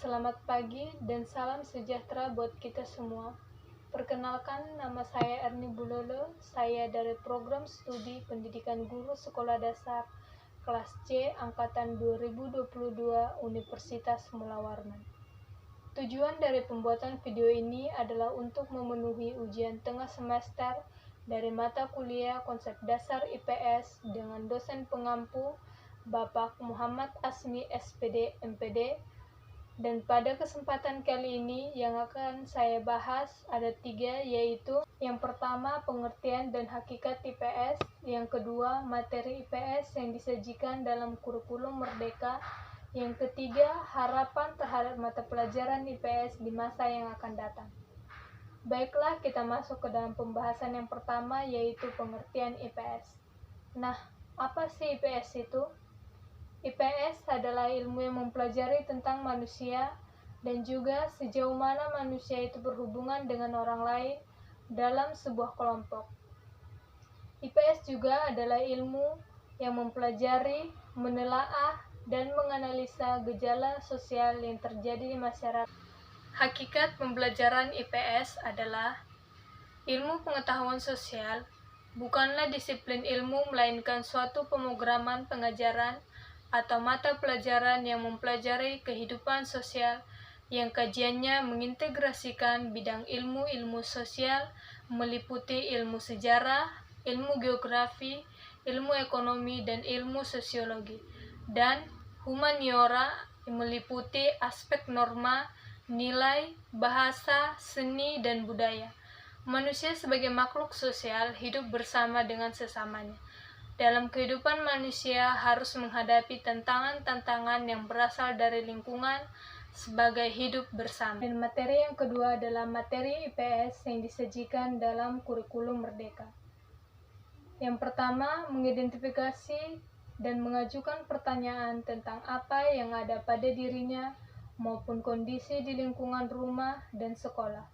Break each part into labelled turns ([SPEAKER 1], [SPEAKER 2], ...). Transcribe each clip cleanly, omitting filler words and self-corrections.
[SPEAKER 1] Selamat pagi dan salam sejahtera buat kita semua. Perkenalkan, nama saya Erni Bulolo. Saya dari program studi pendidikan guru sekolah dasar kelas C angkatan 2022 Universitas Mula Warman. Tujuan dari pembuatan video ini adalah untuk memenuhi ujian tengah semester dari mata kuliah konsep dasar IPS dengan dosen pengampu Bapak Muhammad Asmi SPD MPD. Dan pada kesempatan kali ini yang akan saya bahas ada 3, yaitu yang pertama pengertian dan hakikat IPS, yang kedua materi IPS yang disajikan dalam kurikulum Merdeka, yang ketiga harapan terhadap mata pelajaran IPS di masa yang akan datang. Baiklah, kita masuk ke dalam pembahasan yang pertama, yaitu pengertian IPS. Nah, apa sih IPS itu? IPS adalah ilmu yang mempelajari tentang manusia dan juga sejauh mana manusia itu berhubungan dengan orang lain dalam sebuah kelompok. IPS juga adalah ilmu yang mempelajari, menelaah, dan menganalisa gejala sosial yang terjadi di masyarakat. Hakikat pembelajaran IPS adalah ilmu pengetahuan sosial bukanlah disiplin ilmu melainkan suatu pemrograman pengajaran atau mata pelajaran yang mempelajari kehidupan sosial yang kajiannya mengintegrasikan bidang ilmu-ilmu sosial meliputi ilmu sejarah, ilmu geografi, ilmu ekonomi, dan ilmu sosiologi, dan humaniora yang meliputi aspek norma, nilai, bahasa, seni, dan budaya. Manusia sebagai makhluk sosial hidup bersama dengan sesamanya. Dalam kehidupan manusia harus menghadapi tantangan-tantangan yang berasal dari lingkungan sebagai hidup bersama. Dan materi yang kedua adalah materi IPS yang disajikan dalam kurikulum Merdeka. Yang pertama, mengidentifikasi dan mengajukan pertanyaan tentang apa yang ada pada dirinya maupun kondisi di lingkungan rumah dan sekolah,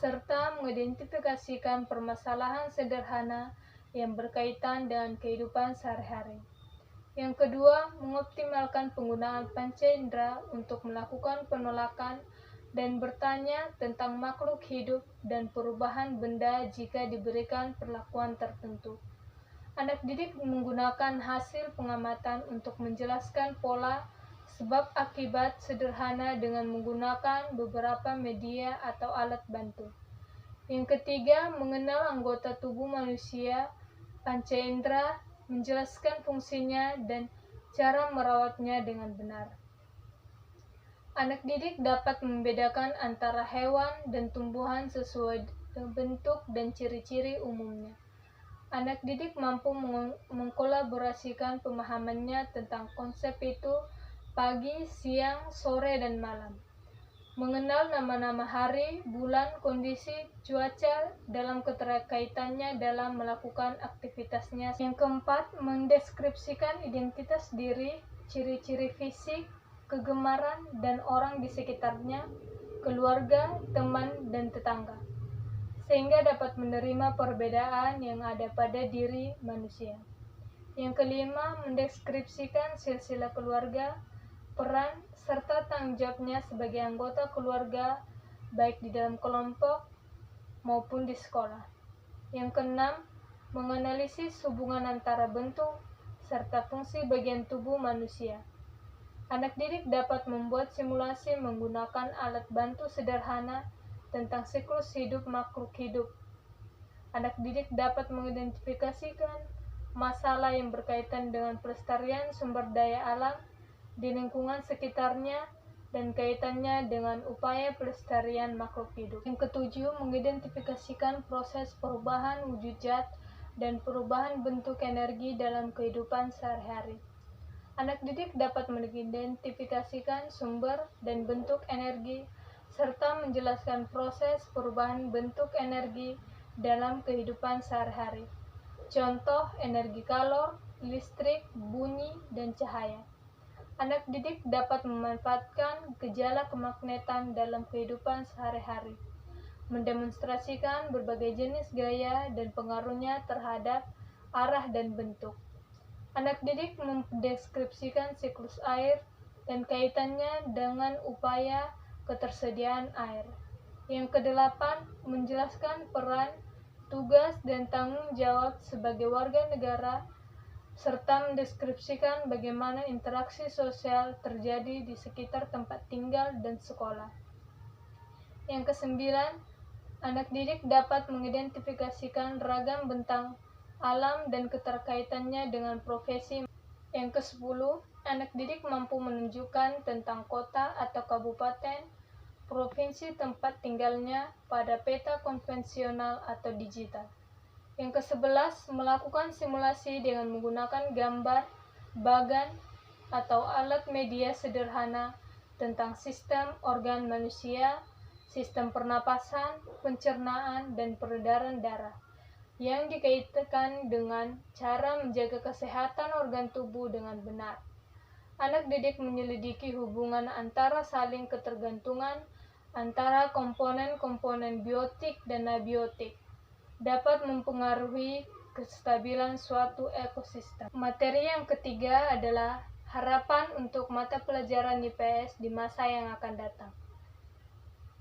[SPEAKER 1] serta mengidentifikasikan permasalahan sederhana yang berkaitan dengan kehidupan sehari-hari. Yang kedua, mengoptimalkan penggunaan panca indera untuk melakukan penolakan dan bertanya tentang makhluk hidup dan perubahan benda jika diberikan perlakuan tertentu. Anak didik menggunakan hasil pengamatan untuk menjelaskan pola sebab akibat sederhana dengan menggunakan beberapa media atau alat bantu. Yang ketiga, mengenal anggota tubuh manusia, panca indera, menjelaskan fungsinya dan cara merawatnya dengan benar. Anak didik dapat membedakan antara hewan dan tumbuhan sesuai bentuk dan ciri-ciri umumnya. Anak didik mampu mengkolaborasikan pemahamannya tentang konsep itu pagi, siang, sore, dan malam. Mengenal nama-nama hari, bulan, kondisi, cuaca dalam keterkaitannya dalam melakukan aktivitasnya. Yang keempat, mendeskripsikan identitas diri, ciri-ciri fisik, kegemaran, dan orang di sekitarnya, keluarga, teman, dan tetangga, sehingga dapat menerima perbedaan yang ada pada diri manusia. Yang kelima, mendeskripsikan silsilah keluarga, peran, serta tanggung jawabnya sebagai anggota keluarga, baik di dalam kelompok maupun di sekolah. Yang keenam, menganalisis hubungan antara bentuk serta fungsi bagian tubuh manusia. Anak didik dapat membuat simulasi menggunakan alat bantu sederhana tentang siklus hidup makhluk hidup. Anak didik dapat mengidentifikasikan masalah yang berkaitan dengan pelestarian sumber daya alam di lingkungan sekitarnya dan kaitannya dengan upaya pelestarian makhluk hidup. Yang ketujuh, mengidentifikasikan proses perubahan wujud zat dan perubahan bentuk energi dalam kehidupan sehari-hari. Anak didik dapat mengidentifikasikan sumber dan bentuk energi serta menjelaskan proses perubahan bentuk energi dalam kehidupan sehari-hari. Contoh, energi kalor, listrik, bunyi, dan cahaya. Anak didik dapat memanfaatkan gejala kemagnetan dalam kehidupan sehari-hari, mendemonstrasikan berbagai jenis gaya dan pengaruhnya terhadap arah dan bentuk. Anak didik mendeskripsikan siklus air, dan kaitannya dengan upaya ketersediaan air. Yang kedelapan, menjelaskan peran, tugas, dan tanggung jawab sebagai warga negara, serta mendeskripsikan bagaimana interaksi sosial terjadi di sekitar tempat tinggal dan sekolah. Yang kesembilan, anak didik dapat mengidentifikasikan ragam bentang alam dan keterkaitannya dengan profesi. Yang kesepuluh, anak didik mampu menunjukkan tentang kota atau kabupaten, provinsi tempat tinggalnya pada peta konvensional atau digital. Yang ke-11, melakukan simulasi dengan menggunakan gambar, bagan, atau alat media sederhana tentang sistem organ manusia, sistem pernapasan, pencernaan, dan peredaran darah, yang dikaitkan dengan cara menjaga kesehatan organ tubuh dengan benar. Anak didik menyelidiki hubungan antara saling ketergantungan antara komponen-komponen biotik dan abiotik, dapat mempengaruhi kestabilan suatu ekosistem. Materi yang ketiga adalah harapan untuk mata pelajaran IPS di masa yang akan datang,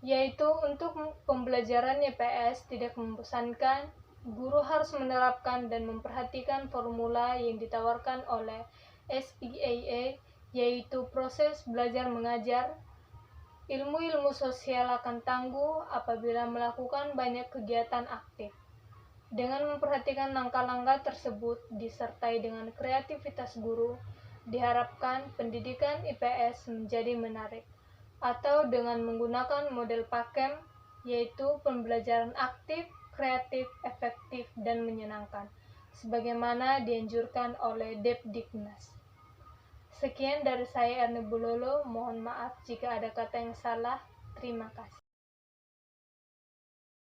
[SPEAKER 1] yaitu untuk pembelajaran IPS tidak membosankan, guru harus menerapkan dan memperhatikan formula yang ditawarkan oleh SEAA, yaitu proses belajar mengajar. Ilmu-ilmu sosial akan tangguh apabila melakukan banyak kegiatan aktif. Dengan memperhatikan langkah-langkah tersebut disertai dengan kreativitas guru, diharapkan pendidikan IPS menjadi menarik. Atau dengan menggunakan model PAKEM, yaitu pembelajaran aktif, kreatif, efektif, dan menyenangkan, sebagaimana dianjurkan oleh Depdiknas. Sekian dari saya Erni Bulolo, mohon maaf jika ada kata yang salah. Terima kasih.